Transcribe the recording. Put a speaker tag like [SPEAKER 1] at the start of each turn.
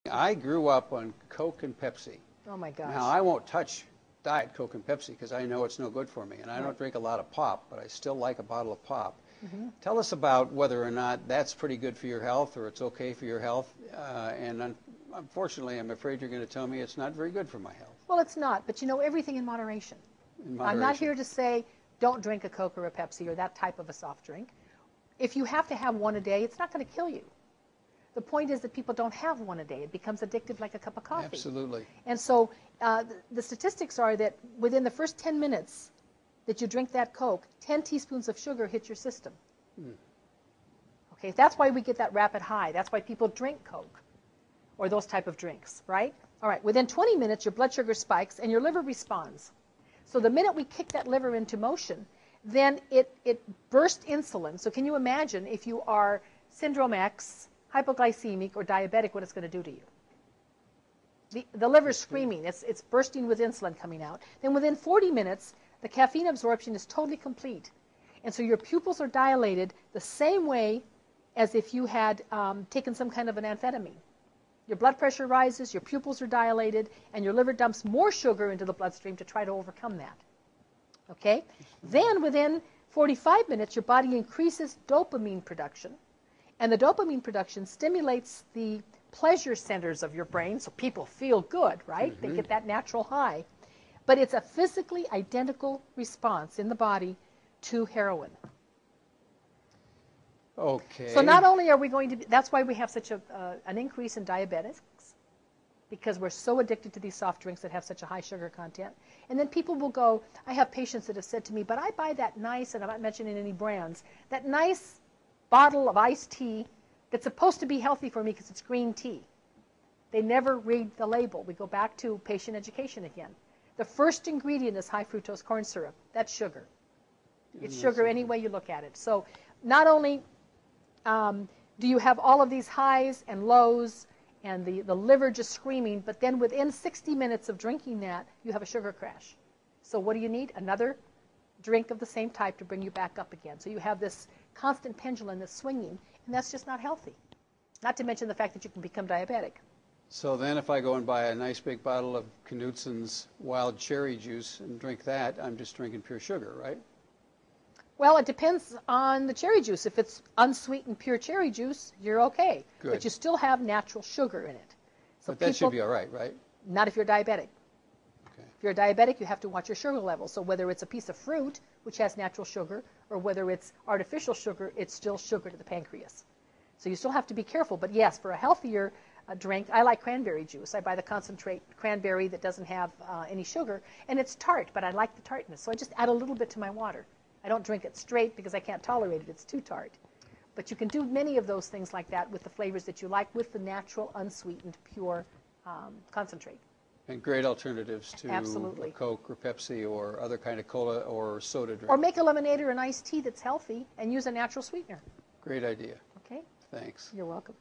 [SPEAKER 1] I grew up on Coke and Pepsi.
[SPEAKER 2] Oh my gosh.
[SPEAKER 1] Now, I won't touch Diet Coke and Pepsi because I know it's no good for me. And I don't drink a lot of pop, but I still like a bottle of pop. Tell us about whether or not that's pretty good for your health or it's okay for your health. Unfortunately, I'm afraid you're going to tell me it's not very good for my health.
[SPEAKER 2] Well, it's not, but you know, everything in moderation. I'm not here to say don't drink a Coke or a Pepsi or that type of a soft drink. If you have to have one a day, it's not going to kill you. The point is that people don't have one a day. It becomes addictive like a cup of coffee.
[SPEAKER 1] Absolutely.
[SPEAKER 2] And so the statistics are that within the first 10 minutes that you drink that Coke, 10 teaspoons of sugar hit your system. Okay, that's why we get that rapid high. That's why people drink Coke or those type of drinks, right? All right, within 20 minutes, your blood sugar spikes and your liver responds. So the minute we kick that liver into motion, then it bursts insulin. So can you imagine if you are syndrome X, hypoglycemic, or diabetic, what it's going to do to you? The liver's screaming. It's bursting with insulin coming out. Then within 40 minutes, the caffeine absorption is totally complete. And so your pupils are dilated the same way as if you had taken some kind of an amphetamine. Your blood pressure rises, your pupils are dilated, and your liver dumps more sugar into the bloodstream to try to overcome that. Okay? Then within 45 minutes, your body increases dopamine production. And the dopamine production stimulates the pleasure centers of your brain, so people feel good, right? They get that natural high. But it's a physically identical response in the body to heroin.
[SPEAKER 1] Okay.
[SPEAKER 2] So not only are we going to be, that's why we have such an increase in diabetics, because we're so addicted to these soft drinks that have such a high sugar content. And then people will go, I have patients that have said to me, but I buy that nice, and I'm not mentioning any brands, that nice bottle of iced tea that's supposed to be healthy for me because it's green tea. They never read the label. We go back to patient education again. The first ingredient is high fructose corn syrup. That's sugar. It's sugar any way you look at it. So not only do you have all of these highs and lows and the liver just screaming, but then within 60 minutes of drinking that, you have a sugar crash. So what do you need? Another drink of the same type to bring you back up again. So you have this constant pendulum that's swinging, and that's just not healthy. Not to mention the fact that you can become diabetic.
[SPEAKER 1] So then if I go and buy a nice big bottle of Knutson's wild cherry juice and drink that, I'm just drinking pure sugar, right?
[SPEAKER 2] Well, it depends on the cherry juice. If it's unsweetened pure cherry juice, you're okay.
[SPEAKER 1] Good.
[SPEAKER 2] But you still have natural sugar in it. So
[SPEAKER 1] but that should be all right, right?
[SPEAKER 2] Not if you're diabetic.
[SPEAKER 1] Okay. If
[SPEAKER 2] you're diabetic, you have to watch your sugar level. So whether it's a piece of fruit, which has natural sugar, or whether it's artificial sugar, it's still sugar to the pancreas. So you still have to be careful. But yes, for a healthier drink, I like cranberry juice. I buy the concentrate cranberry that doesn't have any sugar, and it's tart, but I like the tartness. So I just add a little bit to my water. I don't drink it straight because I can't tolerate it. It's too tart. But you can do many of those things like that with the flavors that you like with the natural, unsweetened, pure concentrate.
[SPEAKER 1] And great alternatives to
[SPEAKER 2] Absolutely.
[SPEAKER 1] a Coke or Pepsi or other kind of cola or soda drink.
[SPEAKER 2] Or make a lemonade or an iced tea that's healthy and use a natural sweetener.
[SPEAKER 1] Great idea.
[SPEAKER 2] Okay?
[SPEAKER 1] Thanks.
[SPEAKER 2] You're welcome.